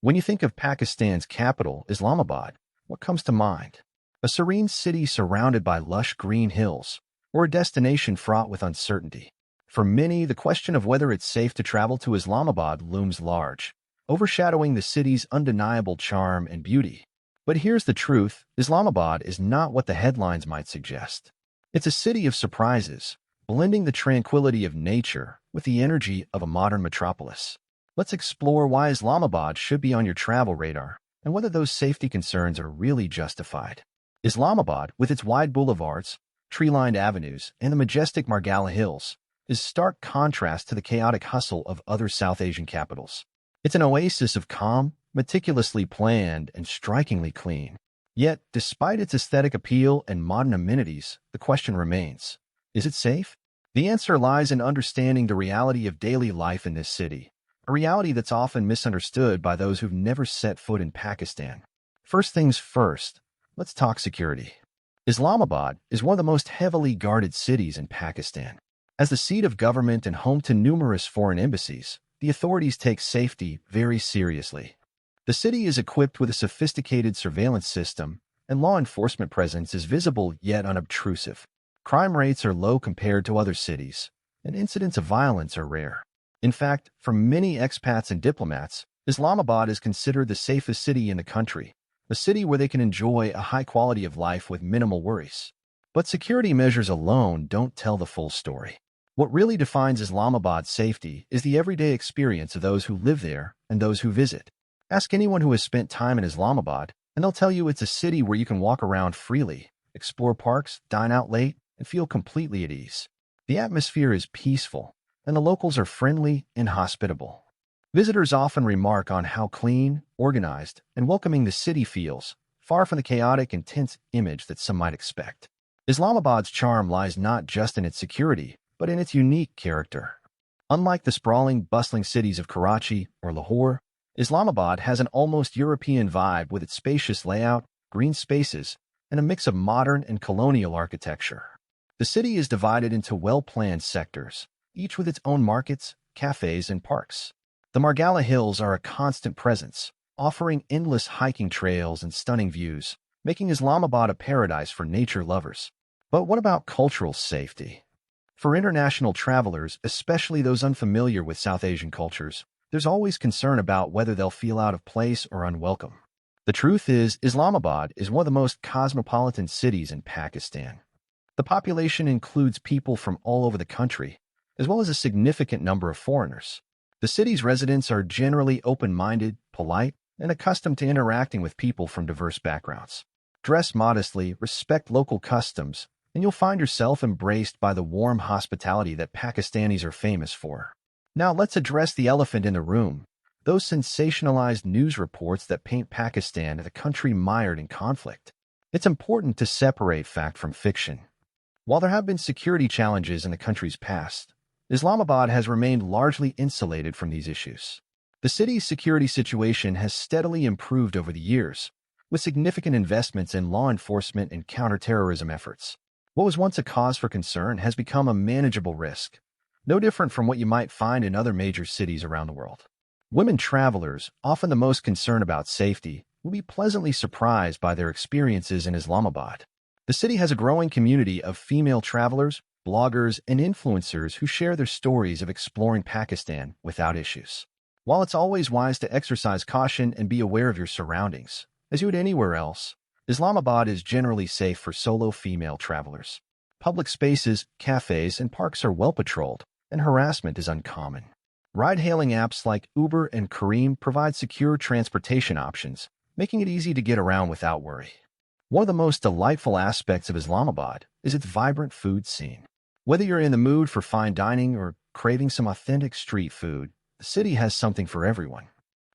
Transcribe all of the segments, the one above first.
When you think of Pakistan's capital, Islamabad, what comes to mind? A serene city surrounded by lush green hills, or a destination fraught with uncertainty? For many, the question of whether it's safe to travel to Islamabad looms large, overshadowing the city's undeniable charm and beauty. But here's the truth: Islamabad is not what the headlines might suggest. It's a city of surprises, blending the tranquility of nature with the energy of a modern metropolis. Let's explore why Islamabad should be on your travel radar and whether those safety concerns are really justified. Islamabad, with its wide boulevards, tree-lined avenues, and the majestic Margala Hills, is stark contrast to the chaotic hustle of other South Asian capitals. It's an oasis of calm, meticulously planned, and strikingly clean. Yet, despite its aesthetic appeal and modern amenities, the question remains: is it safe? The answer lies in understanding the reality of daily life in this city, a reality that's often misunderstood by those who've never set foot in Pakistan. First things first, let's talk security. Islamabad is one of the most heavily guarded cities in Pakistan. As the seat of government and home to numerous foreign embassies, the authorities take safety very seriously. The city is equipped with a sophisticated surveillance system, and law enforcement presence is visible yet unobtrusive. Crime rates are low compared to other cities, and incidents of violence are rare. In fact, for many expats and diplomats, Islamabad is considered the safest city in the country, a city where they can enjoy a high quality of life with minimal worries. But security measures alone don't tell the full story. What really defines Islamabad's safety is the everyday experience of those who live there and those who visit. Ask anyone who has spent time in Islamabad, and they'll tell you it's a city where you can walk around freely, explore parks, dine out late, and feel completely at ease. The atmosphere is peaceful, and the locals are friendly and hospitable. Visitors often remark on how clean, organized, and welcoming the city feels, far from the chaotic and tense image that some might expect. Islamabad's charm lies not just in its security, but in its unique character. Unlike the sprawling, bustling cities of Karachi or Lahore, Islamabad has an almost European vibe with its spacious layout, green spaces, and a mix of modern and colonial architecture. The city is divided into well-planned sectors, each with its own markets, cafes, and parks. The Margala Hills are a constant presence, offering endless hiking trails and stunning views, making Islamabad a paradise for nature lovers. But what about cultural safety? For international travelers, especially those unfamiliar with South Asian cultures, there's always concern about whether they'll feel out of place or unwelcome. The truth is, Islamabad is one of the most cosmopolitan cities in Pakistan. The population includes people from all over the country, as well as a significant number of foreigners. The city's residents are generally open-minded, polite, and accustomed to interacting with people from diverse backgrounds. Dress modestly, respect local customs, and you'll find yourself embraced by the warm hospitality that Pakistanis are famous for. Now let's address the elephant in the room: those sensationalized news reports that paint Pakistan as a country mired in conflict. It's important to separate fact from fiction. While there have been security challenges in the country's past, Islamabad has remained largely insulated from these issues. The city's security situation has steadily improved over the years, with significant investments in law enforcement and counterterrorism efforts. What was once a cause for concern has become a manageable risk, no different from what you might find in other major cities around the world. Women travelers, often the most concerned about safety, will be pleasantly surprised by their experiences in Islamabad. The city has a growing community of female travelers, bloggers, and influencers who share their stories of exploring Pakistan without issues. While it's always wise to exercise caution and be aware of your surroundings, as you would anywhere else, Islamabad is generally safe for solo female travelers. Public spaces, cafes, and parks are well patrolled, and harassment is uncommon. Ride-hailing apps like Uber and Careem provide secure transportation options, making it easy to get around without worry. One of the most delightful aspects of Islamabad is its vibrant food scene. Whether you're in the mood for fine dining or craving some authentic street food, the city has something for everyone.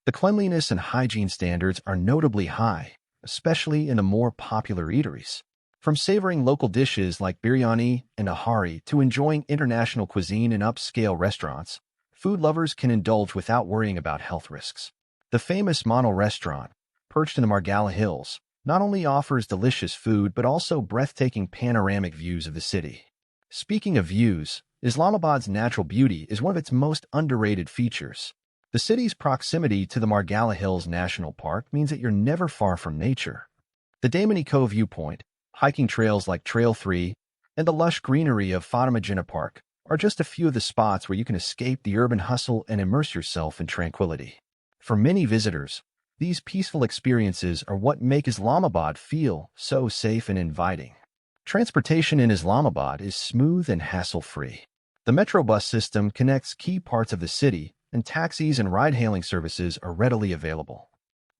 The cleanliness and hygiene standards are notably high, especially in the more popular eateries. From savoring local dishes like biryani and ahari to enjoying international cuisine in upscale restaurants, food lovers can indulge without worrying about health risks. The famous Mano restaurant, perched in the Margala Hills, not only offers delicious food but also breathtaking panoramic views of the city. Speaking of views, Islamabad's natural beauty is one of its most underrated features. The city's proximity to the Margalla Hills National Park means that you're never far from nature. The Damani Cove viewpoint, hiking trails like Trail 3, and the lush greenery of Fatima Jinnah Park are just a few of the spots where you can escape the urban hustle and immerse yourself in tranquility. For many visitors, these peaceful experiences are what make Islamabad feel so safe and inviting. Transportation in Islamabad is smooth and hassle-free. The metro bus system connects key parts of the city, and taxis and ride-hailing services are readily available.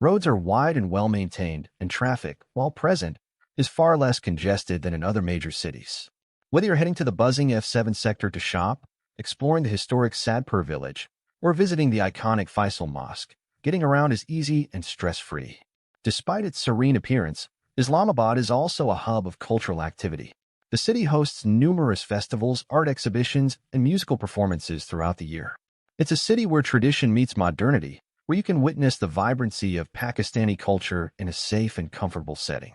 Roads are wide and well-maintained, and traffic, while present, is far less congested than in other major cities. Whether you're heading to the buzzing F7 sector to shop, exploring the historic Sadpur village, or visiting the iconic Faisal Mosque, getting around is easy and stress-free. Despite its serene appearance, Islamabad is also a hub of cultural activity. The city hosts numerous festivals, art exhibitions, and musical performances throughout the year. It's a city where tradition meets modernity, where you can witness the vibrancy of Pakistani culture in a safe and comfortable setting.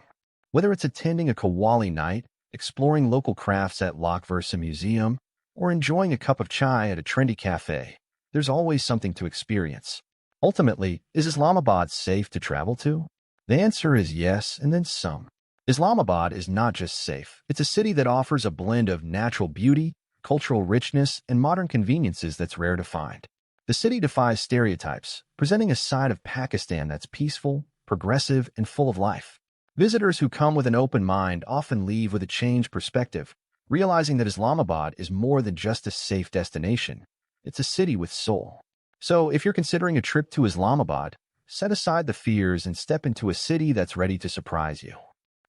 Whether it's attending a Qawwali night, exploring local crafts at Lak Versa Museum, or enjoying a cup of chai at a trendy cafe, there's always something to experience. Ultimately, is Islamabad safe to travel to? The answer is yes, and then some. Islamabad is not just safe. It's a city that offers a blend of natural beauty, cultural richness, and modern conveniences that's rare to find. The city defies stereotypes, presenting a side of Pakistan that's peaceful, progressive, and full of life. Visitors who come with an open mind often leave with a changed perspective, realizing that Islamabad is more than just a safe destination. It's a city with soul. So, if you're considering a trip to Islamabad, set aside the fears and step into a city that's ready to surprise you.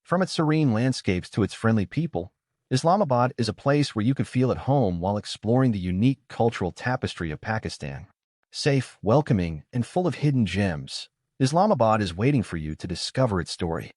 From its serene landscapes to its friendly people, Islamabad is a place where you can feel at home while exploring the unique cultural tapestry of Pakistan. Safe, welcoming, and full of hidden gems, Islamabad is waiting for you to discover its story.